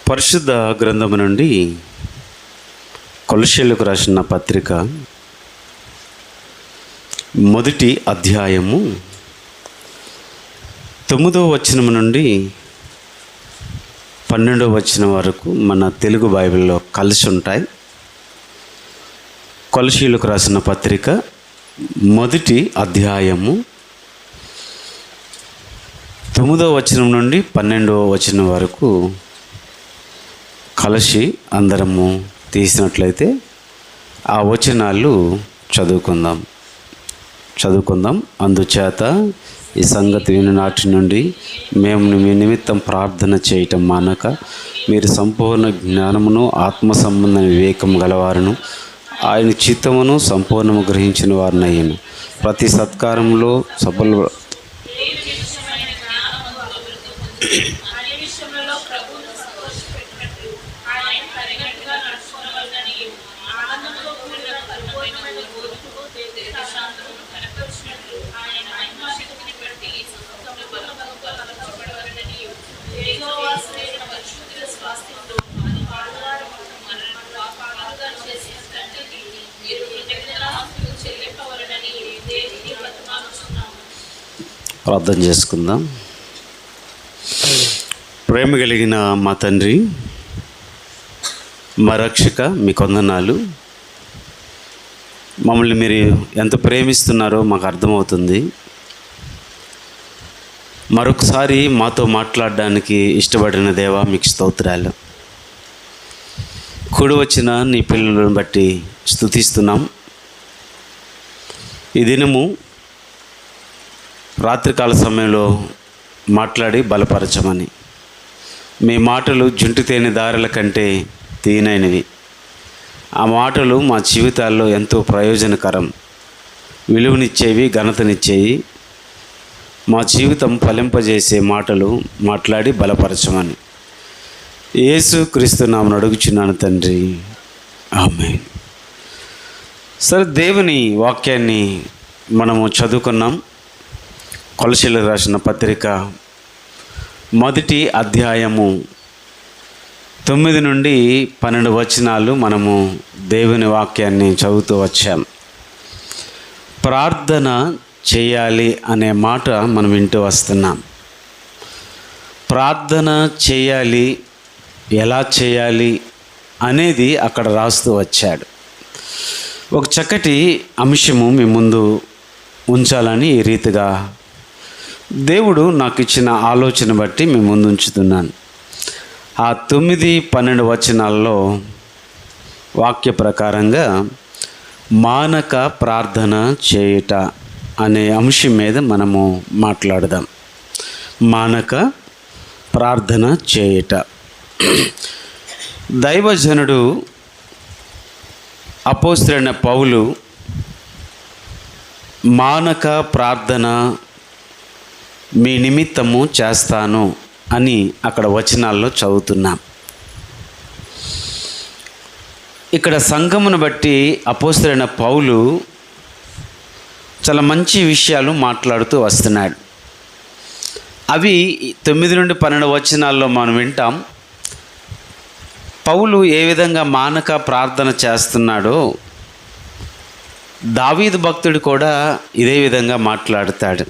పరిశుద్ధ గ్రంథము నుండి కొలస్సీయులకు రాసిన పత్రిక మొదటి అధ్యాయము 9వ వచనం నుండి 12వ వచనం వరకు మన తెలుగు బైబిల్లో కలిసి ఉంటాయి. కొలస్సీయులకు రాసిన పత్రిక మొదటి అధ్యాయము 9వ వచనం నుండి 12వ వచనం వరకు కలిసి అందరము తీసినట్లయితే ఆ వచనాలు చదువుకుందాం. అందుచేత ఈ సంగతి విననాటి నుండి మేము మీ నిమిత్తం ప్రార్థన చేయటం మానక మీరు సంపూర్ణ జ్ఞానమును ఆత్మ సంబంధ వివేకం గలవారును ఆయన చిత్తమును సంపూర్ణము గ్రహించిన వారినయ్యను ప్రతి సత్కారంలో సఫల ప్రార్థన చేసుకుందాం. ప్రేమ కలిగిన మా తండ్రి, మా రక్షక, మీకు వందనాలు. మమ్మల్ని మీరు ఎంత ప్రేమిస్తున్నారో మాకు అర్థమవుతుంది. మరొకసారి మాతో మాట్లాడడానికి ఇష్టపడిన దేవా, మీకు స్తోత్రాలు. కూడి వచ్చిన నీ పిల్లలను బట్టి స్తుతిస్తున్నాం. ఈ దినము రాత్రికాల సమయంలో మాట్లాడి బలపరచమని, మీ మాటలు జుంటు తేనె దారుల కంటే తీయనైనవి. ఆ మాటలు మా జీవితాల్లో ఎంతో ప్రయోజనకరం, విలువనిచ్చేవి, ఘనతనిచ్చేవి. మా జీవితం ఫలింపజేసే మాటలు మాట్లాడి బలపరచమని యేసు క్రీస్తు నామమున అడుగుచున్నాను తండ్రి, ఆమేన్. సరే, దేవుని వాక్యాన్ని మనము చదువుకున్నాం. కొలస్సీయులకు రాసిన పత్రిక మొదటి అధ్యాయము 9 నుండి 12 వచనాలు మనము దేవుని వాక్యాన్ని చదువుతూ వచ్చాం. ప్రార్థన చేయాలి అనే మాట మనం వింటూ వస్తున్నాం. ప్రార్థన చేయాలి, ఎలా చేయాలి అనేది అక్కడ రాస్తూ వచ్చాడు. ఒక చక్కటి అంశము మీ ముందు ఉంచాలని ఈ రీతిగా దేవుడు నాకు ఇచ్చిన ఆలోచన బట్టి మీ ముందు ఉంచుతున్నాను. ఆ 9-12 వచనాల్లో వాక్య ప్రకారంగా మానక ప్రార్థన చేయుట అనే అంశం మీద మనము మాట్లాడదాం. మానక ప్రార్థన చేయుట. దైవజనుడు అపోస్తలుడైన పౌలు మానక ప్రార్థన మీ నిమిత్తము చేస్తాను అని అక్కడ వచనాల్లో చదువుతున్నాం. ఇక్కడ సంఘమును బట్టి అపోస్తలుడైన పౌలు చాలా మంచి విషయాలు మాట్లాడుతూ వస్తున్నాడు. అవి 9 నుండి 12 వచనాల్లో మనం వింటాం. పౌలు ఏ విధంగా మానక ప్రార్థన చేస్తున్నాడో దావీదు భక్తుడు కూడా ఇదే విధంగా మాట్లాడతాడు.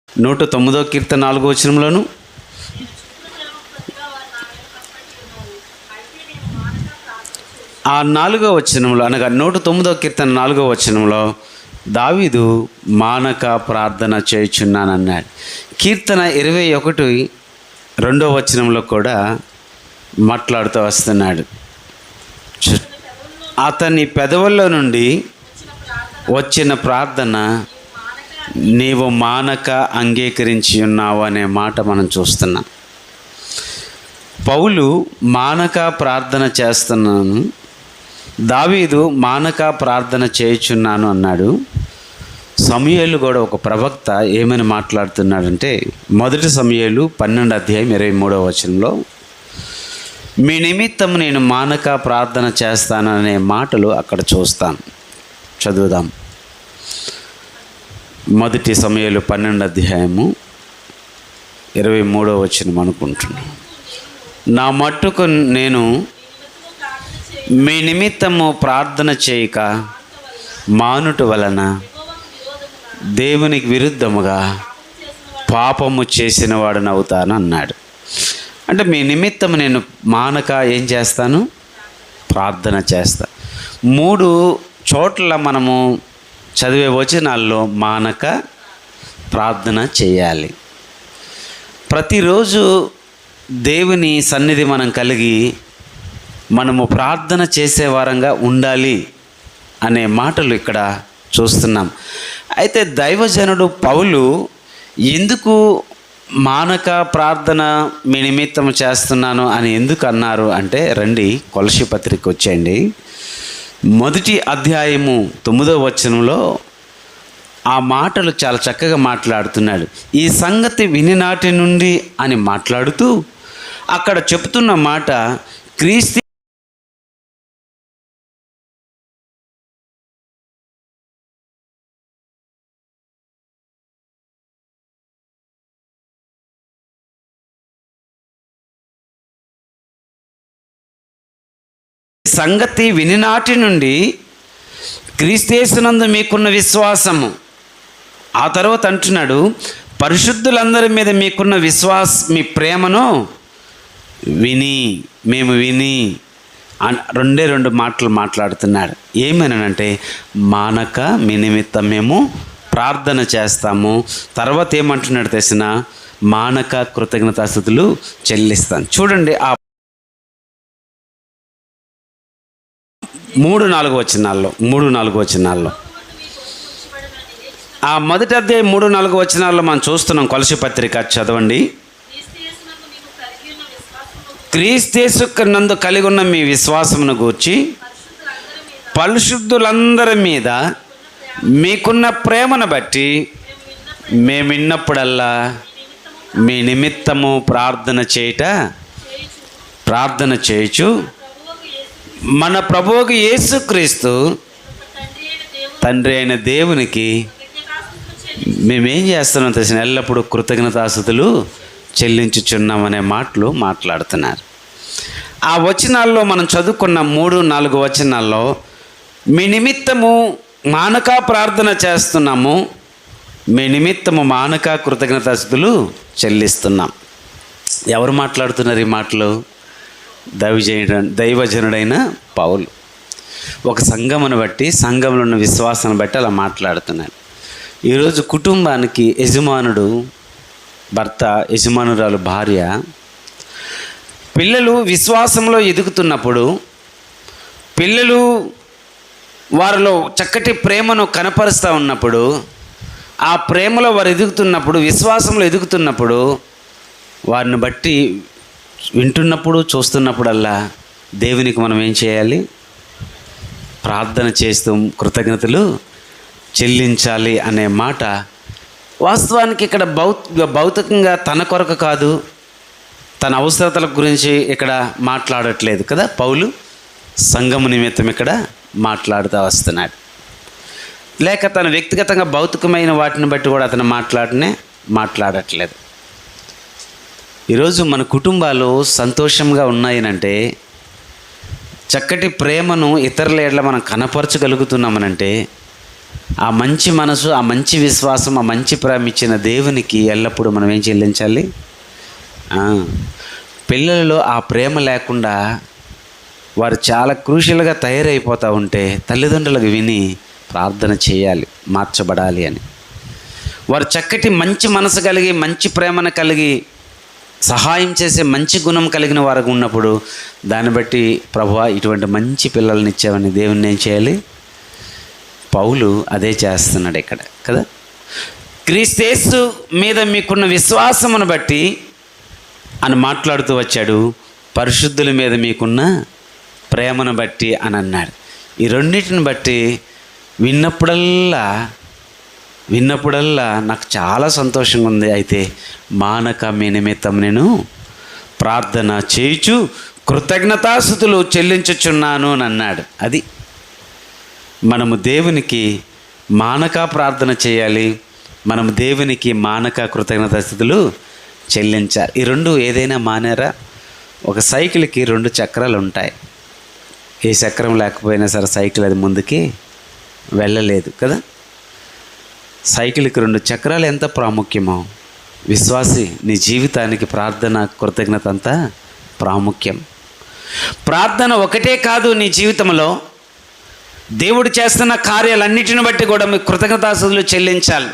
నూట 9వ కీర్తన 4వ వచనంలోను, ఆ 4వ వచనంలో అనగా 109వ కీర్తన 4వ వచనంలో దావీదు మానక ప్రార్థన చేయుచున్నానన్నాడు. కీర్తన 21 2వ వచనంలో కూడా మాట్లాడుతూ వస్తున్నాడు. అతని పెదవుల్లో నుండి వచ్చిన ప్రార్థన నీవు మానక అంగీకరించి ఉన్నావు అనే మాట మనం చూస్తున్నాం. పౌలు మానక ప్రార్థన చేస్తున్నాను, దావీదు మానక ప్రార్థన చేయుచున్నాను అన్నాడు. సమూయేలు కూడా ఒక ప్రవక్త ఏమని మాట్లాడుతున్నాడంటే, మొదటి సమూయేలు 12:23 మీ నిమిత్తం నేను మానక ప్రార్థన చేస్తాననే మాటలు అక్కడ చూస్తాం. చదువుదాం. మొదటి సమూయేలు 12:23 అనుకుంటున్నాను. నా మట్టుకు నేను మీ నిమిత్తము ప్రార్థన చేయక మానుట వలన దేవునికి విరుద్ధముగా పాపము చేసిన వాడునవుతాను అన్నాడు. అంటే మీ నిమిత్తం నేను మానక ఏం చేస్తాను? ప్రార్థన చేస్తా. 3 చోట్ల మనము చదివే వచనాల్లో మానక ప్రార్థన చేయాలి. ప్రతిరోజు దేవుని సన్నిధి మనం కలిగి మనము ప్రార్థన చేసేవారంగా ఉండాలి అనే మాటలు ఇక్కడ చూస్తున్నాం. అయితే దైవజనుడు పౌలు ఎందుకు మానక ప్రార్థన మీ నిమిత్తం చేస్తున్నాను అని ఎందుకు అన్నారు అంటే, రండి కొలస్సీ పత్రిక వచ్చేయండి. మొదటి అధ్యాయము 9 ఆ మాటలు చాలా చక్కగా మాట్లాడుతున్నాడు. ఈ సంగతి వినినాటి నుండి అని మాట్లాడుతూ అక్కడ చెప్తున్న మాట, క్రీస్తు సంగతి వినినాటి నుండి క్రీస్తేసునందు మీకున్న విశ్వాసము. ఆ తర్వాత అంటున్నాడు, పరిశుద్ధులందరి మీద మీకున్న మీ ప్రేమను మేము విని రెండే 2 మాటలు మాట్లాడుతున్నాడు. ఏమనంటే, మానక మీ నిమిత్తం మేము ప్రార్థన చేస్తాము. తర్వాత ఏమంటున్నాడు తెలిసిన, మానక కృతజ్ఞతాస్తుతులు చెల్లిస్తాను. చూడండి ఆ 3-4 వచనాల్లో ఆ మొదటి అధ్యాయం 3-4 వచనాల్లో మనం చూస్తున్నాం. కొలస్సీ పత్రిక చదవండి. క్రీస్తేసునందు కలిగి ఉన్న మీ విశ్వాసమును గూర్చి పరిశుద్ధులందరి మీద మీకున్న ప్రేమను బట్టి మేము విన్నప్పుడల్లా మీ నిమిత్తము ప్రార్థన చేయుచు మన ప్రభువుకు యేసుక్రీస్తు తండ్రి అయిన దేవునికి మేమేం చేస్తున్నాం తెలిసిన ఎల్లప్పుడూ కృతజ్ఞతాస్తుతులు చెల్లించుచున్నామనే మాటలు మాట్లాడుతున్నారు. ఆ వచనాల్లో మనం చదువుకున్న 3-4 వచనాల్లో మీ నిమిత్తము మానక ప్రార్థన చేస్తున్నాము, మీ నిమిత్తము మానక కృతజ్ఞతాస్తుతులు చెల్లిస్తున్నాం. ఎవరు మాట్లాడుతున్నారు ఈ మాటలు? దైవజనుడైన పౌలు ఒక సంఘమును బట్టి, సంఘంలో ఉన్న విశ్వాసాన్ని బట్టి అలా మాట్లాడుతున్నాడు. ఈరోజు కుటుంబానికి యజమానుడు భర్త, యజమానురాలు భార్య, పిల్లలు విశ్వాసంలో ఎదుగుతున్నప్పుడు, పిల్లలు వారిలో చక్కటి ప్రేమను కనపరుస్తూ ఉన్నప్పుడు, ఆ ప్రేమలో వారు ఎదుగుతున్నప్పుడు, విశ్వాసంలో ఎదుగుతున్నప్పుడు, వారిని బట్టి వింటున్నప్పుడు, చూస్తున్నప్పుడల్లా దేవునికి మనం ఏం చేయాలి? ప్రార్థన చేస్తూ కృతజ్ఞతలు చెల్లించాలి అనే మాట వాస్తవానికి ఇక్కడ భౌతికంగా తన కొరకు కాదు, తన అవసరతల గురించి ఇక్కడ మాట్లాడట్లేదు కదా. పౌలు సంఘము నిమిత్తం ఇక్కడ మాట్లాడుతూ వస్తున్నాడు. లేక తన వ్యక్తిగతంగా భౌతికమైన వాటిని బట్టి కూడా అతను మాట్లాడట్లేదు. ఈరోజు మన కుటుంబాలు సంతోషంగా ఉన్నాయనంటే, చక్కటి ప్రేమను ఇతరుల ఎడల మనం కనపరచగలుగుతున్నామనంటే, ఆ మంచి మనసు, ఆ మంచి విశ్వాసం, ఆ మంచి ప్రేమ ఇచ్చిన దేవునికి ఎల్లప్పుడూ మనం ఏం చెల్లించాలి? పిల్లలలో ఆ ప్రేమ లేకుండా వారు చాలా క్రూషియల్గా తయారైపోతూ ఉంటే తల్లిదండ్రులకు విని ప్రార్థన చేయాలి, మార్చబడాలి అని. వారు చక్కటి మంచి మనసు కలిగి, మంచి ప్రేమను కలిగి, సహాయం చేసే మంచి గుణం కలిగిన వారికి ఉన్నప్పుడు దాన్ని బట్టి ప్రభువా ఇటువంటి మంచి పిల్లల్ని ఇచ్చామని దేవుణ్ణి ఏం చేయాలి? పౌలు అదే చేస్తున్నాడు ఇక్కడ కదా. క్రీస్తు మీద మీకున్న విశ్వాసమును బట్టి అని మాట్లాడుతూ వచ్చాడు. పరిశుద్ధుల మీద మీకున్న ప్రేమను బట్టి అని అన్నాడు. ఈ రెండింటిని బట్టి విన్నప్పుడల్లా విన్నప్పుడల్లా నాకు చాలా సంతోషంగా ఉంది. అయితే మానక మీ నిమిత్తం నేను ప్రార్థన చేయుచు కృతజ్ఞతాస్తుతులు చెల్లించుచున్నాను అని అన్నాడు. అది మనము దేవునికి మానక ప్రార్థన చేయాలి, మనము దేవునికి మానక కృతజ్ఞతాస్తుతులు చెల్లించాలి. ఈ రెండు ఏదైనా మానేరా? ఒక సైకిల్కి 2 చక్రాలు ఉంటాయి. ఏ చక్రం లేకపోయినా సరే సైకిల్ అది ముందుకి వెళ్ళలేదు కదా. సైకిల్కి 2 చక్రాలు ఎంత ప్రాముఖ్యమో, విశ్వాసి నీ జీవితానికి ప్రార్థన కృతజ్ఞత అంతా ప్రాముఖ్యం. ప్రార్థన ఒకటే కాదు, నీ జీవితంలో దేవుడు చేస్తున్న కార్యాలన్నిటిని బట్టి కూడా మీకు కృతజ్ఞతాస్తుతులు చెల్లించాలి.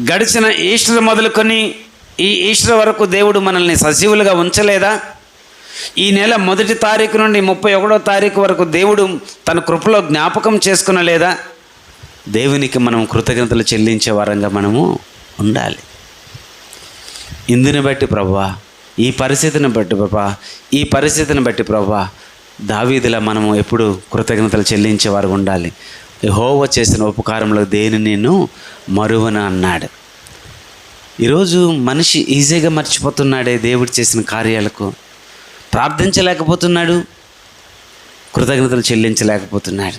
గడిచిన ఈస్టర్ మొదలుకొని ఈ ఈస్టర్ వరకు దేవుడు మనల్ని సజీవులుగా ఉంచలేదా? ఈ నెల 1వ తారీఖు నుండి 31వ తారీఖు వరకు దేవుడు తన కృపలో జ్ఞాపకం చేసుకునలేదా? దేవునికి మనం కృతజ్ఞతలు చెల్లించే వారంగా మనము ఉండాలి. ఇందుని బట్టి ప్రభువా, ఈ పరిస్థితిని బట్టి ప్రభువా, ఈ పరిస్థితిని బట్టి ప్రభువా, దావీదులా మనము ఎప్పుడు కృతజ్ఞతలు చెల్లించేవారు ఉండాలి. యెహోవా చేసిన ఉపకారంలో దేనిని నేను మరువను అన్నాడు. ఈరోజు మనిషి ఈజీగా మర్చిపోతున్నాడే దేవుడు చేసిన కార్యాలకు. ప్రార్థించలేకపోతున్నాడు, కృతజ్ఞతలు చెల్లించలేకపోతున్నాడు.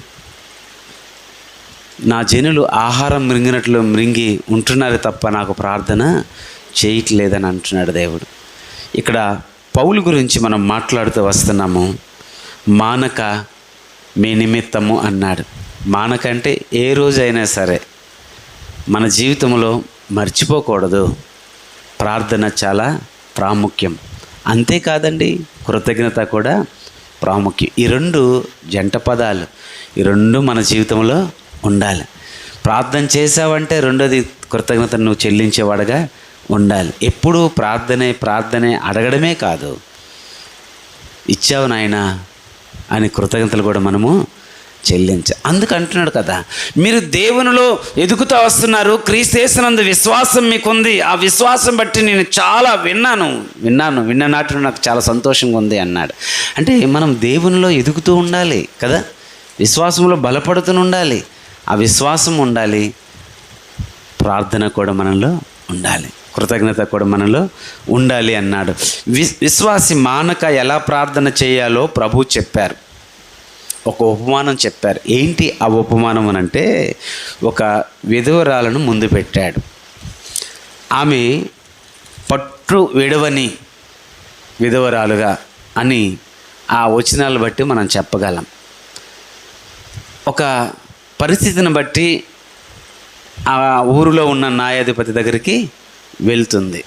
నా జనులు ఆహారం మృంగినట్లు మృంగి ఉంటున్నారు తప్ప నాకు ప్రార్థన చేయట్లేదని అంటున్నాడు దేవుడు. ఇక్కడ పౌలు గురించి మనం మాట్లాడుతూ వస్తున్నాము. మానక మీ నిమిత్తము అన్నాడు. మానక అంటే ఏ రోజైనా సరే మన జీవితంలో మర్చిపోకూడదు. ప్రార్థన చాలా ప్రాముఖ్యం. అంతేకాదండి, కృతజ్ఞత కూడా ప్రాముఖ్యం. ఈ 2 జంట పదాలు, ఈ 2 మన జీవితంలో ఉండాలి. ప్రార్థన చేసావంటే రెండోది కృతజ్ఞతను నువ్వు చెల్లించేవాడుగా ఉండాలి. ఎప్పుడూ ప్రార్థనే అడగడమే కాదు, ఇచ్చావు నాయనా అని కృతజ్ఞతలు కూడా మనము అందుకు అంటున్నాడు కదా, మీరు దేవునిలో ఎదుగుతూ వస్తున్నారు, క్రీస్తు యేసునందు విశ్వాసం మీకుంది, ఆ విశ్వాసం బట్టి నేను చాలా విన్న నాటి నాకు చాలా సంతోషంగా ఉంది అన్నాడు. అంటే మనం దేవునిలో ఎదుగుతూ ఉండాలి కదా, విశ్వాసంలో బలపడుతూ ఉండాలి, ఆ విశ్వాసం ఉండాలి, ప్రార్థన కూడా మనలో ఉండాలి, కృతజ్ఞత కూడా మనలో ఉండాలి అన్నాడు. విశ్వాసి మానక ఎలా ప్రార్థన చేయాలో ప్రభు చెప్పారు. ఒక ఉపమానం చెప్పారు. ఏంటి ఆ ఉపమానం అనంటే, ఒక విధవరాలను ముందు పెట్టాడు. ఆమె పట్టు విడవని విధవరాలుగా అని ఆ వచనాలు బట్టి మనం చెప్పగలం. ఒక పరిస్థితిని బట్టి ఆ ఊరిలో ఉన్న న్యాయాధిపతి దగ్గరికి వెళ్తుంది.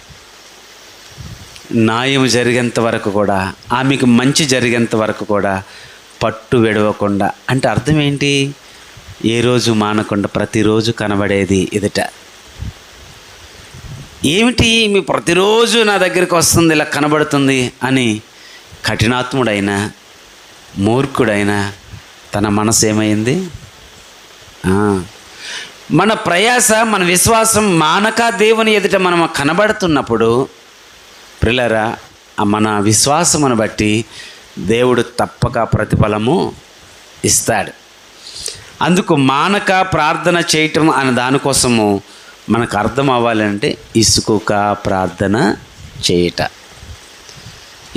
న్యాయం జరిగేంత వరకు కూడా, ఆమెకు మంచి జరిగేంత వరకు కూడా పట్టు విడవకుండా. అంటే అర్థం ఏంటి? ఏ రోజు మానకుండా ప్రతిరోజు కనబడేది ఎదుట. ఏమిటి మీ ప్రతిరోజు నా దగ్గరికి వస్తుంది, ఇలా కనబడుతుంది అని కఠినాత్ముడైన మూర్ఖుడైన తన మనసు ఏమైంది? మన ప్రయాస, మన విశ్వాసం మానక దేవుని ఎదుట మనం కనబడుతున్నప్పుడు ప్రియులారా, మన విశ్వాసమును బట్టి దేవుడు తప్పక ప్రతిఫలము ఇస్తాడు. అందుకు మానక ప్రార్థన చేయటం అనే దానికోసము మనకు అర్థం అవ్వాలంటే ఇసుక ప్రార్థన చేయట.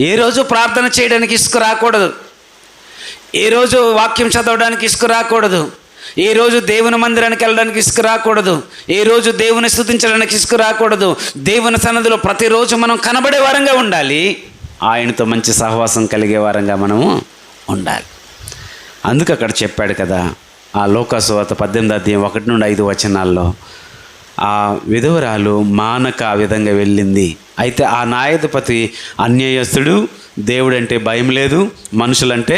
ఏ రోజు ప్రార్థన చేయడానికి ఇసుక రాకూడదు, ఏ రోజు వాక్యం చదవడానికి ఇసుక రాకూడదు, ఏ రోజు దేవుని మందిరానికి వెళ్ళడానికి ఇసుక రాకూడదు, ఏ రోజు దేవుని స్తుతించడానికి ఇసుక రాకూడదు. దేవుని సన్నిధిలో ప్రతిరోజు మనం కనబడే వారంగా ఉండాలి, ఆయనతో మంచి సహవాసం కలిగే వారంగా మనము ఉండాలి. అందుకు అక్కడ చెప్పాడు కదా, ఆ లోకాసువార్త 18:1-5 ఆ విధవరాలు మానక ఆ విధంగా వెళ్ళింది. అయితే ఆ న్యాయాధిపతి అన్యాయస్తుడు, దేవుడంటే భయం లేదు, మనుషులంటే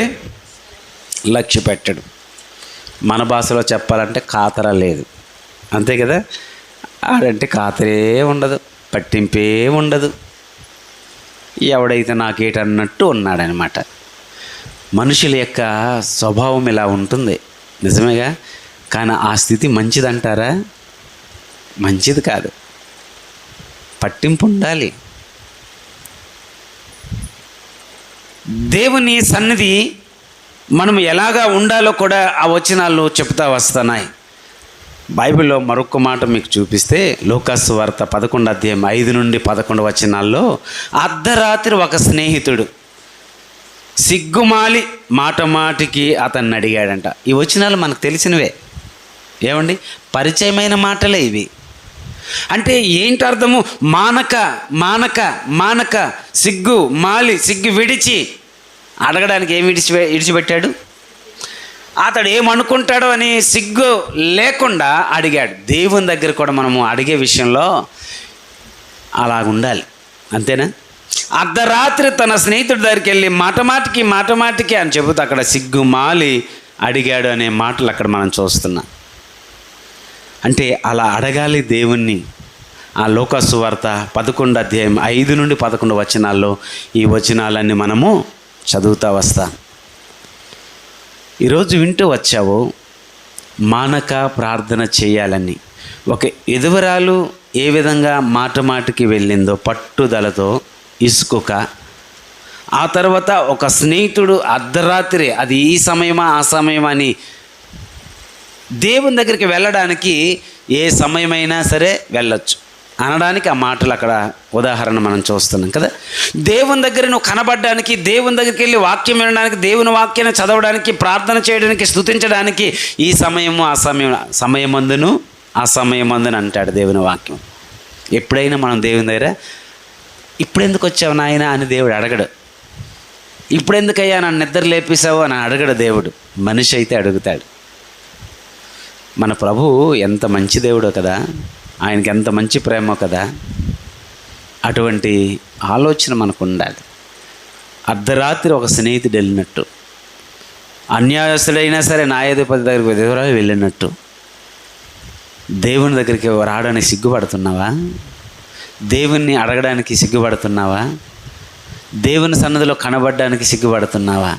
లక్ష్య పెట్టడు. మన భాషలో చెప్పాలంటే కాతర లేదు, అంతే కదా. ఆడంటే కాతరే ఉండదు, పట్టింపే ఉండదు, ఎవడైతే నాకేటన్నట్టు ఉన్నాడనమాట. మనుషుల యొక్క స్వభావం ఇలా ఉంటుంది, నిజమేగా. కానీ ఆ స్థితి మంచిదంటారా? మంచిది కాదు. పట్టింపు ఉండాలి. దేవుని సన్నిధి మనం ఎలాగా ఉండాలో కూడా ఆ వచనాలు చెప్తా వస్తున్నాయి. బైబిల్లో మరొక మాట మీకు చూపిస్తే లూకాసు వార్త 11 అధ్యాయం 5 నుండి 11 వచనాల్లో అర్ధరాత్రి ఒక స్నేహితుడు సిగ్గుమాలి మాట మాటికి అతన్ని అడిగాడంట. ఈ వచనాలు మనకు తెలిసినవే, ఏమండి, పరిచయమైన మాటలే ఇవి. అంటే ఏంటి అర్థము? మానక మానక మానక, సిగ్గు మాలి, సిగ్గు విడిచి అడగడానికి ఏమి విడిచిపెట్టాడు? అతడు ఏమనుకుంటాడో అని సిగ్గు లేకుండా అడిగాడు. దేవుని దగ్గర కూడా మనము అడిగే విషయంలో అలా ఉండాలి, అంతేనా? అర్ధరాత్రి తన స్నేహితుడి దగ్గరికి వెళ్ళి మాట మాటికి అని చెబుతూ అక్కడ సిగ్గు మాలి అడిగాడు అనే మాటలు అక్కడ మనం చూస్తున్నాం. అంటే అలా అడగాలి దేవుణ్ణి. ఆ లూకాసు వార్త 11 అధ్యాయం 5 నుండి 11 వచనాల్లో ఈ వచనాలన్నీ మనము చదువుతూ వస్తాం. ఈరోజు వింటూ వచ్చావు, మానక ప్రార్థన చేయాలని. ఒక ఎదువరాలు ఏ విధంగా మాటికి వెళ్ళిందో పట్టుదలతో, ఇసుక. ఆ తర్వాత ఒక స్నేహితుడు అర్ధరాత్రి, అది ఈ సమయమా ఆ సమయమా అని దేవుని దగ్గరికి వెళ్ళడానికి ఏ సమయమైనా సరే వెళ్ళొచ్చు అనడానికి ఆ మాటలు అక్కడ ఉదాహరణ మనం చూస్తున్నాం కదా. దేవుని దగ్గర నువ్వు కనబడడానికి, దేవుని దగ్గరికి వెళ్ళి వాక్యం వినడానికి, దేవుని వాక్యాన్ని చదవడానికి, ప్రార్థన చేయడానికి, స్తుతించడానికి ఈ సమయము ఆ సమయమందును ఆ సమయమందును అంటాడు దేవుని వాక్యం. ఎప్పుడైనా మనం దేవుని దగ్గర ఇప్పుడెందుకు వచ్చావు నాయన అని దేవుడు అడగడు. ఇప్పుడెందుకయ్యా నన్ను నిద్ర లేపేశావు అని అడగడు దేవుడు. మనిషి అయితే అడుగుతాడు. మన ప్రభువు ఎంత మంచి దేవుడో కదా, ఆయనకి ఎంత మంచి ప్రేమో కదా. అటువంటి ఆలోచన మనకు ఉండాలి. అర్ధరాత్రి ఒక స్నేహితుడు వెళ్ళినట్టు, అన్యాయస్తుడైనా సరే న్యాయాధిపతి దగ్గరికి ఎదురాలు వెళ్ళినట్టు దేవుని దగ్గరికి రావడానికి సిగ్గుపడుతున్నావా? దేవుణ్ణి అడగడానికి సిగ్గుపడుతున్నావా? దేవుని సన్నదిలో కనబడడానికి సిగ్గుపడుతున్నావా?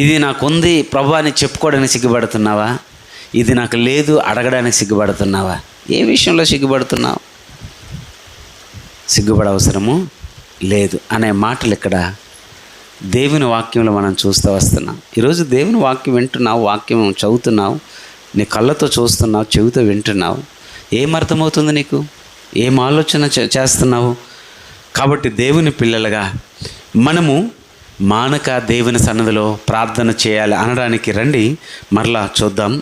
ఇది నాకుంది ప్రభు అని చెప్పుకోవడానికి సిగ్గుపడుతున్నావా? ఇది నాకు లేదు అడగడానికి సిగ్గుపడుతున్నావా? ఏ విషయంలో సిగ్గుపడుతున్నావు? సిగ్గుపడ అవసరము లేదు అనే మాటలు ఇక్కడ దేవుని వాక్యంలో మనం చూస్తూ వస్తున్నాం. ఈరోజు దేవుని వాక్యం వింటున్నావు, వాక్యం చదువుతున్నావు, నీ కళ్ళతో చూస్తున్నావు, చెవితో వింటున్నావు. ఏం అర్థమవుతుంది నీకు? ఏం ఆలోచన చేస్తున్నావు? కాబట్టి దేవుని పిల్లలుగా మనము మానక దేవుని సన్నదిలో ప్రార్థన చేయాలి అనడానికి రండి. మరలా చూద్దాం.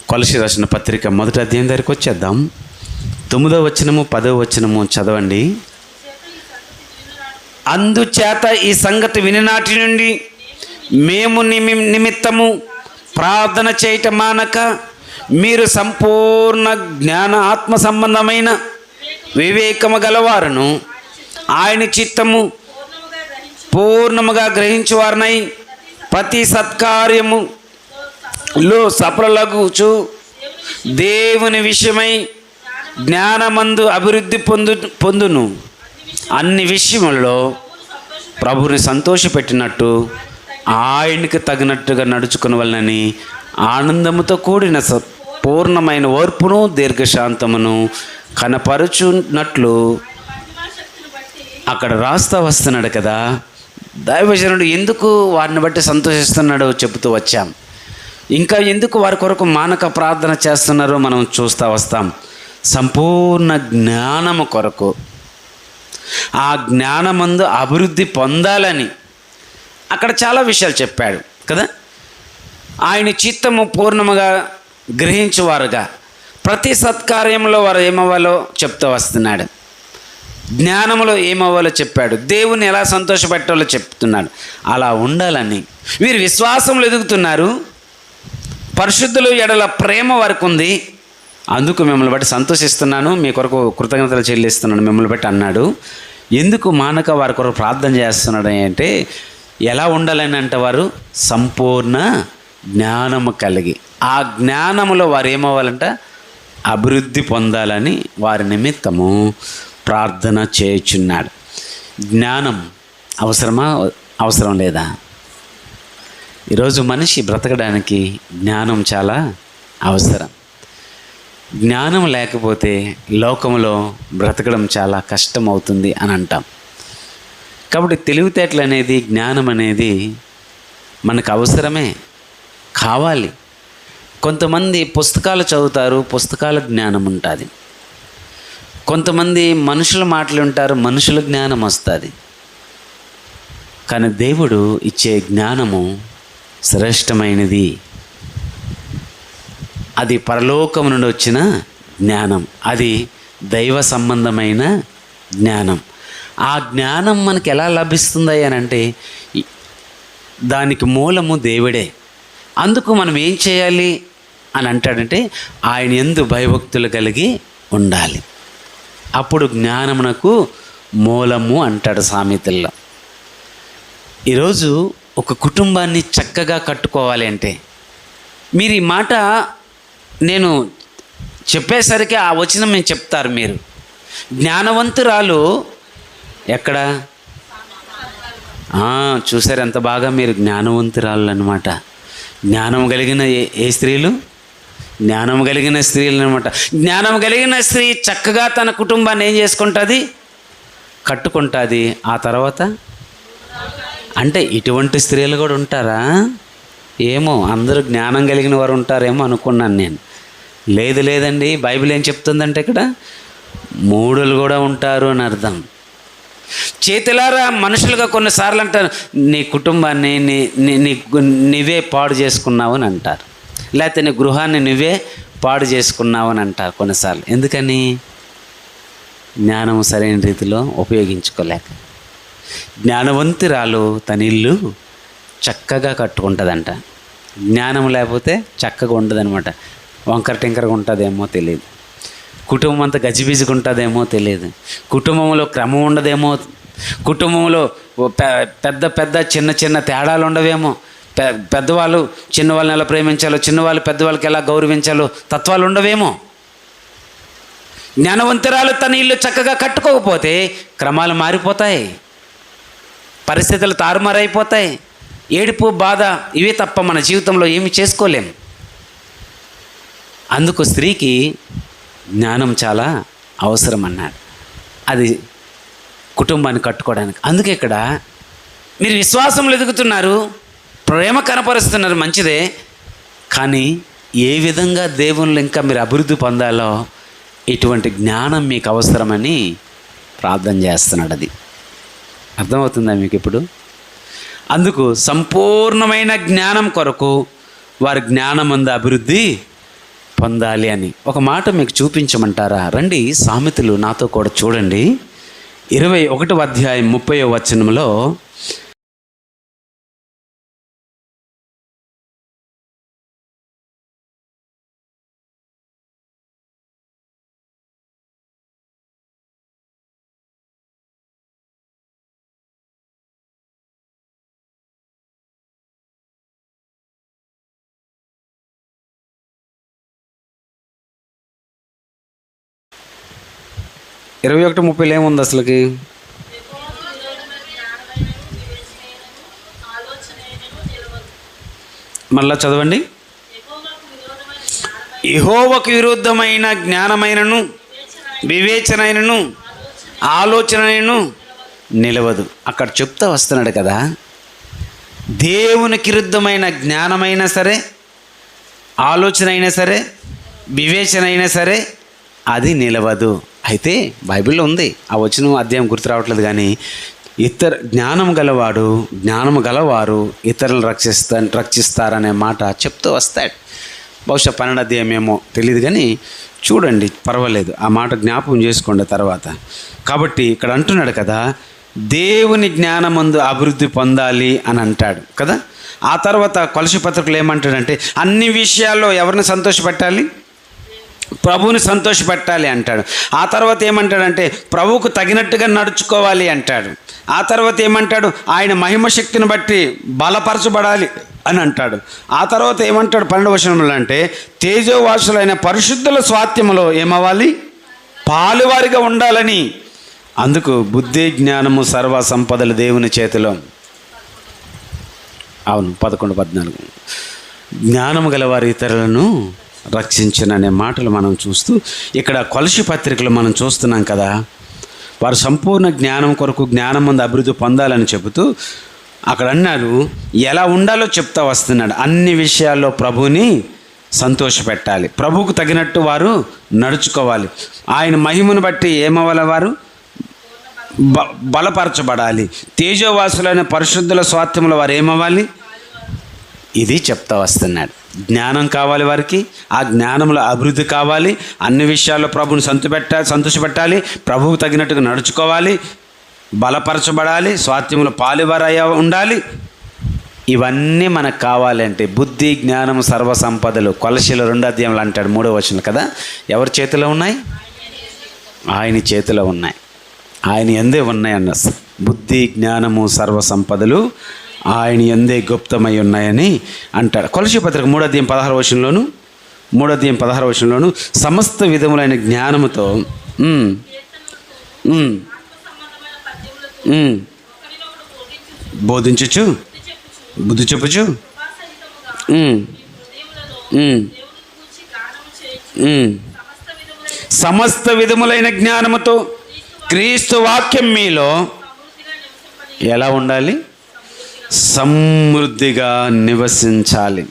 కొలసి రాసిన పత్రిక 1వ అధ్యాయం దగ్గరికి వచ్చేద్దాం. 9వ వచనము 10వ వచనము చదవండి. అందుచేత ఈ సంగతి వినినాటి నుండి మేము నిమిత్తము ప్రార్థన చేయటం మానక మీరు సంపూర్ణ జ్ఞాన ఆత్మ సంబంధమైన వివేకము గలవారును ఆయన చిత్తము పూర్ణముగా గ్రహించువారనై ప్రతి సత్కార్యములో సఫలగుచు దేవుని విషయమై జ్ఞానమందు అభివృద్ధి పొందును. అన్ని విషయములలో ప్రభుని సంతోషపెట్టినట్టు ఆయనకి తగినట్టుగా నడుచుకునవలనని ఆనందముతో కూడిన పూర్ణమైన ఓర్పును దీర్ఘశాంతమును కనపరుచున్నట్లు అక్కడ రాస్తా వస్తున్నాడు కదా. దైవజనుడు ఎందుకు వారిని బట్టి సంతోషిస్తున్నాడో చెబుతూ వచ్చాం. ఇంకా ఎందుకు వారి కొరకు మానక ప్రార్థన చేస్తున్నారో మనం చూస్తూ వస్తాం. సంపూర్ణ జ్ఞానము కొరకు, ఆ జ్ఞానమందు అభివృద్ధి పొందాలని అక్కడ చాలా విషయాలు చెప్పాడు కదా. ఆయన చిత్తము పూర్ణముగా గ్రహించువారుగా ప్రతి సత్కార్యంలో వారు ఏమవ్వాలో చెప్తూ వస్తున్నాడు. జ్ఞానములో ఏమవ్వాలో చెప్పాడు. దేవుని ఎలా సంతోషపెట్టాలో చెప్తున్నాడు. అలా ఉండాలని వీరు విశ్వాసంలో ఎదుగుతున్నారు. పరిశుద్ధుల ఎడల ప్రేమ వారికి ఉంది. అందుకు మిమ్మల్ని బట్టి సంతోషిస్తున్నాను, మీ కొరకు కృతజ్ఞతలు చెల్లిస్తున్నాను మిమ్మల్ని బట్టి అన్నాడు. ఎందుకు మానక వారి కొరకు ప్రార్థన చేస్తున్నాడు అంటే, ఎలా ఉండాలని అంటే వారు సంపూర్ణ జ్ఞానము కలిగి, ఆ జ్ఞానములో వారు ఏమవ్వాలంట, అభివృద్ధి పొందాలని వారి నిమిత్తము ప్రార్థన చేయుచున్నాడు. జ్ఞానం అవసరమా, అవసరం లేదా? ఈరోజు మనిషి బ్రతకడానికి జ్ఞానం చాలా అవసరం. జ్ఞానం లేకపోతే లోకంలో బ్రతకడం చాలా కష్టం అవుతుంది అని అంటాం. కాబట్టి తెలివితేటలు అనేది, జ్ఞానం అనేది మనకు అవసరమే, కావాలి. కొంతమంది పుస్తకాలు చదువుతారు, పుస్తకాల జ్ఞానం ఉంటుంది. కొంతమంది మనుషుల మాటలు ఉంటారు, మనుషుల జ్ఞానం వస్తుంది. కానీ దేవుడు ఇచ్చే జ్ఞానము శ్రేష్టమైనది. అది పరలోకం నుండి వచ్చిన జ్ఞానం, అది దైవ సంబంధమైన జ్ఞానం. ఆ జ్ఞానం మనకి ఎలా లభిస్తుంది అని అంటే దానికి మూలము దేవుడే. అందుకు మనం ఏం చేయాలి అని అంటాడంటే ఆయన యందు భయభక్తులు కలిగి ఉండాలి. అప్పుడు జ్ఞానమునకు మూలము అంటాడు సామెతల్లో. ఈరోజు ఒక కుటుంబాన్ని చక్కగా కట్టుకోవాలి అంటే, మీరు ఈ మాట నేను చెప్పేసరికి ఆ వచనం మేము చెప్తారు. మీరు జ్ఞానవంతురాలు ఎక్కడ చూసారు ఎంత బాగా, మీరు జ్ఞానవంతురాలు అన్నమాట. జ్ఞానం కలిగిన ఏ స్త్రీలు? జ్ఞానం కలిగిన స్త్రీలు అనమాట. జ్ఞానం కలిగిన స్త్రీ చక్కగా తన కుటుంబాన్ని ఏం చేసుకుంటుంది? కట్టుకుంటుంది. ఆ తర్వాత అంటే ఇటువంటి స్త్రీలు కూడా ఉంటారా? ఏమో అందరూ జ్ఞానం కలిగిన వారు ఉంటారేమో అనుకున్నాను నేను. లేదండి, బైబిల్ ఏం చెప్తుందంటే ఇక్కడ మూఢులు కూడా ఉంటారు అని అర్థం. చేతులారా మనుషులుగా కొన్నిసార్లు అంటారు, నీ కుటుంబాన్ని నీవే పాడు చేసుకున్నావు అని అంటారు, లేకపోతే నీ గృహాన్ని నువ్వే పాడు చేసుకున్నావు అని అంటారు కొన్నిసార్లు. ఎందుకని? జ్ఞానం సరైన రీతిలో ఉపయోగించుకోలేక. జ్ఞానవంతురాలు తన ఇల్లు చక్కగా కట్టుకుంటుందంట. జ్ఞానం లేకపోతే చక్కగా ఉండదనమాట. వంకర టింకరగా ఉంటుందేమో తెలియదు, కుటుంబం అంతా గజిబిజిగా ఉంటుందేమో తెలియదు, కుటుంబంలో క్రమం ఉండదేమో, కుటుంబంలో పెద్ద పెద్ద చిన్న చిన్న తేడాలు ఉండవేమో, పెద్దవాళ్ళు చిన్నవాళ్ళని ఎలా ప్రేమించాలో, చిన్నవాళ్ళు పెద్దవాళ్ళకి ఎలా గౌరవించాలో తత్వాలు ఉండవేమో. జ్ఞానవంతురాలు తన ఇల్లు చక్కగా కట్టుకోకపోతే క్రమాలు మారిపోతాయి, పరిస్థితులు తారుమారైపోతాయి, ఏడుపు బాధ ఇవే తప్ప మన జీవితంలో ఏమి చేసుకోలేము. అందుకు స్త్రీకి జ్ఞానం చాలా అవసరం అన్నాడు, అది కుటుంబాన్ని కట్టుకోవడానికి. అందుకే ఇక్కడ మీరు విశ్వాసంలో ఎదుగుతున్నారు, ప్రేమ కనపరుస్తున్నారు, మంచిదే. కానీ ఏ విధంగా దేవుళ్ళు ఇంకా మీరు అభివృద్ధి పొందాలో ఇటువంటి జ్ఞానం మీకు అవసరమని ప్రార్థన చేస్తున్నాడు. అది అర్థమవుతుందా మీకు ఇప్పుడు? అందుకు సంపూర్ణమైన జ్ఞానం కొరకు వారి జ్ఞానమందు అభివృద్ధి పొందాలి అని ఒక మాట మీకు చూపించమంటారా? రండి, సామెతలు నాతో కూడా చూడండి. 21వ అధ్యాయం 30వ వచనంలో ఇరవై 21:30 ఏముంది అసలుకి? మళ్ళా చదవండి. యెహోవాకు విరుద్ధమైన జ్ఞానమైనను వివేచనైనను ఆలోచనైనను నిలవదు. అక్కడ చెప్తా వస్తున్నాడు కదా, దేవునికి విరుద్ధమైన జ్ఞానమైనా సరే, ఆలోచన అయినా సరే, వివేచన అయినా సరే అది నిలవదు. అయితే బైబిల్లో ఉంది, ఆ వచనం అధ్యాయం గుర్తు రావట్లేదు, కానీ జ్ఞానము గలవారు ఇతరులను రక్షిస్తారనే మాట చెప్తూ వస్తాడు. బహుశా 12వ అధ్యాయం ఏమో తెలియదు, కానీ చూడండి, పర్వాలేదు, ఆ మాట జ్ఞాపకం చేసుకోండి తర్వాత. కాబట్టి ఇక్కడ అంటున్నాడు కదా, దేవుని జ్ఞానమందు అభివృద్ధి పొందాలి అని అంటాడు కదా. ఆ తర్వాత కొలస్సీ పత్రికలో ఏమంటాడంటే అన్ని విషయాల్లో ఎవరిని సంతోషపెట్టాలి? ప్రభువుని సంతోషపెట్టాలి అంటాడు. ఆ తర్వాత ఏమంటాడంటే ప్రభువుకు తగినట్టుగా నడుచుకోవాలి అంటాడు. ఆ తర్వాత ఏమంటాడు? ఆయన మహిమ శక్తిని బట్టి బలపరచబడాలి అని అంటాడు. ఆ తర్వాత ఏమంటాడు 12వ వచనంలో అంటే తేజోవాసులైన పరిశుద్ధుల స్వాస్థ్యములో ఏమవ్వాలి? పాలువారిగా ఉండాలని. అందుకు బుద్ధి జ్ఞానము సర్వ సంపదలు దేవుని చేతిలో. అవును, 11-14 జ్ఞానము గలవారి ఇతరులను రక్షించననే మాటలు మనం చూస్తూ ఇక్కడ కొలస్సీ పత్రికలు మనం చూస్తున్నాం కదా. వారు సంపూర్ణ జ్ఞానం కొరకు జ్ఞానమందు అభివృద్ధి పొందాలని చెబుతూ అక్కడ అన్నాడు ఎలా ఉండాలో చెప్తా వస్తున్నాడు. అన్ని విషయాల్లో ప్రభువుని సంతోషపెట్టాలి. ప్రభువుకు తగినట్టు వారు నడుచుకోవాలి. ఆయన మహిమను బట్టి ఏమవ్వాలి? వారు బలపరచబడాలి. తేజోవాసులైన పరిశుద్ధుల స్వాస్థ్యముల వారు ఏమవ్వాలి? ఇది చెప్తా వస్తున్నాడు. జ్ఞానం కావాలి వారికి, ఆ జ్ఞానంలో అభివృద్ధి కావాలి. అన్ని విషయాల్లో ప్రభువుని సంతోషపెట్టాలి, ప్రభువుకు తగినట్టుగా నడుచుకోవాలి, బలపరచబడాలి, స్వాస్థ్యములు పాలువారయ్య ఉండాలి. ఇవన్నీ మనకు కావాలంటే బుద్ధి జ్ఞానం సర్వసంపదలు కొలసీలు 2 అంటాడు 3వ వచనం కదా. ఎవరి చేతిలో ఉన్నాయి? ఆయన చేతిలో ఉన్నాయి. ఆయన యందే ఉన్నాయన్న. బుద్ధి జ్ఞానము సర్వసంపదలు ఆయన యందే గుప్తమై ఉన్నాయని అంటాడు. కొలసీ పత్రిక 3:16 వచనంలోను సమస్త విధములైన జ్ఞానముతో బోధించుచు బుద్ధి చెప్పుచు సమస్త విధములైన జ్ఞానముతో క్రీస్తు వాక్యం మీలో ఎలా ఉండాలి? సమృద్ధిగా నివసించాలి.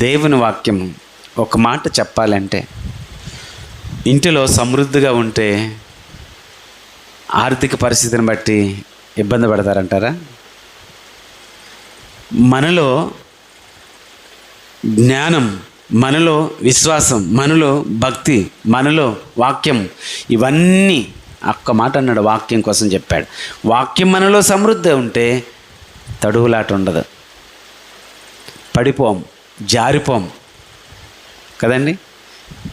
దేవుని వాక్యం ఒక మాట చెప్పాలంటే, ఇంటిలో సమృద్ధిగా ఉంటే ఆర్థిక పరిస్థితిని బట్టి ఇబ్బంది పడతారంటారా? మనలో జ్ఞానం, మనలో విశ్వాసం, మనలో భక్తి, మనలో వాక్యం, ఇవన్నీ ఒక్క మాట అన్నాడు, వాక్యం కోసం చెప్పాడు. వాక్యం మనలో సమృద్ధి ఉంటే తడువులాట ఉండదు, పడిపోం, జారిపోం కదండి.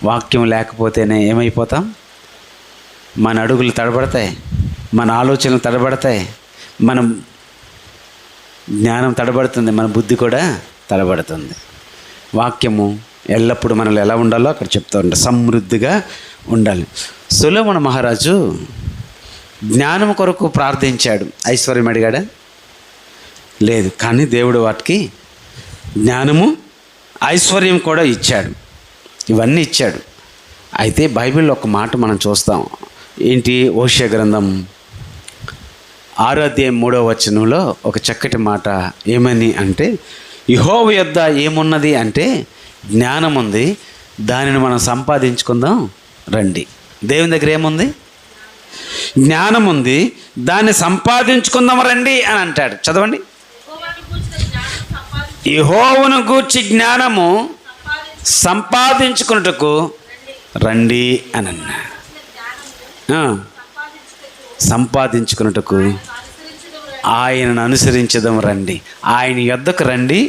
వాక్యం లేకపోతేనే ఏమైపోతాం? మన అడుగులు తడబడతాయి, మన ఆలోచనలు తడబడతాయి, మన జ్ఞానం తడబడుతుంది, మన బుద్ధి కూడా తడబడుతుంది. వాక్యము ఎల్లప్పుడూ మనలో ఎలా ఉండాలో అక్కడ చెప్తూ ఉంటారు, సమృద్ధిగా ఉండాలి. సొలొమోను మహారాజు జ్ఞానం కొరకు ప్రార్థించాడు. ఐశ్వర్యం అడిగాడా? లేదు. కానీ దేవుడు వాటికి జ్ఞానము ఐశ్వర్యం కూడా ఇచ్చాడు, ఇవన్నీ ఇచ్చాడు. అయితే బైబిల్లో ఒక మాట మనం చూస్తాం. ఏంటి? హోషేయ గ్రంథం 6:3 ఒక చక్కటి మాట ఏమని అంటే, యెహోవా యొద్ద ఏమున్నది అంటే జ్ఞానం ఉంది, దానిని మనం సంపాదించుకుందాం రండి. దేవుని దగ్గర ఏముంది? జ్ఞానం ఉంది, దాన్ని సంపాదించుకుందాం రండి అని అంటాడు. చదవండి. యెహోవాను గూర్చి జ్ఞానము సంపాదించుకున్నటకు రండి అని అన్నా. సంపాదించుకున్నటకు ఆయనను అనుసరించడం రండి. ఆయన యొద్దకు రండి,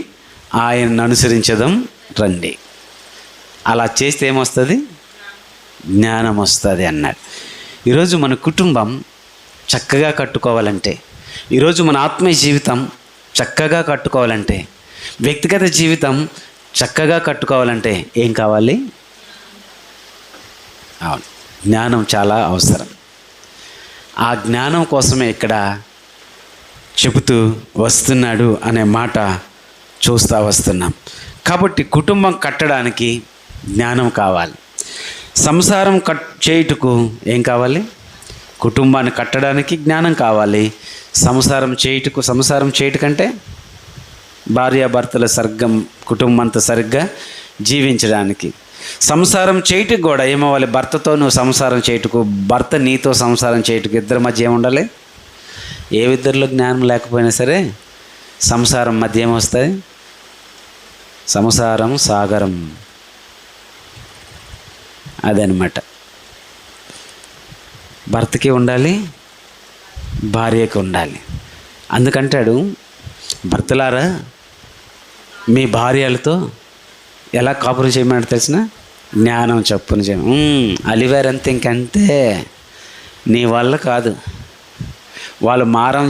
ఆయనను అనుసరించడం రండి. అలా చేస్తే ఏమొస్తుంది? జ్ఞానం వస్తుంది అన్నాడు. ఈరోజు మన కుటుంబం చక్కగా కట్టుకోవాలంటే, ఈరోజు మన ఆత్మీయ జీవితం చక్కగా కట్టుకోవాలంటే, వ్యక్తిగత జీవితం చక్కగా కట్టుకోవాలంటే ఏం కావాలి? అవును, జ్ఞానం చాలా అవసరం. ఆ జ్ఞానం కోసమే ఇక్కడ చెబుతూ వస్తున్నాడు అనే మాట చూస్తూ వస్తున్నాం. కాబట్టి కుటుంబం కట్టడానికి జ్ఞానం కావాలి. సంసారం చేయుటకు ఏం కావాలి? కుటుంబాన్ని కట్టడానికి జ్ఞానం కావాలి. సంసారం చేయుటకంటే భార్యాభర్తల కుటుంబం అంతా సరిగ్గా జీవించడానికి. సంసారం చేయటకు కూడా ఏమవ్వాలి? భర్తతో నువ్వు సంసారం చేయటకు, భర్త నీతో సంసారం చేయటకు, ఇద్దరి మధ్య ఏముండాలి? ఏ ఇద్దరిలో జ్ఞానం లేకపోయినా సరే సంసారం మధ్య ఏమొస్తుంది? సంసారం సాగరం. అదనమాట. భర్తకి ఉండాలి, భార్యకి ఉండాలి. అందుకంటాడు, భర్తలారా మీ భార్యలతో ఎలా కాపురం చేయమని తెలిసిన జ్ఞానం చప్పున చేయ. అలివారంతే, ఇంకంతే, నీ వల్ల కాదు. వాళ్ళు మారం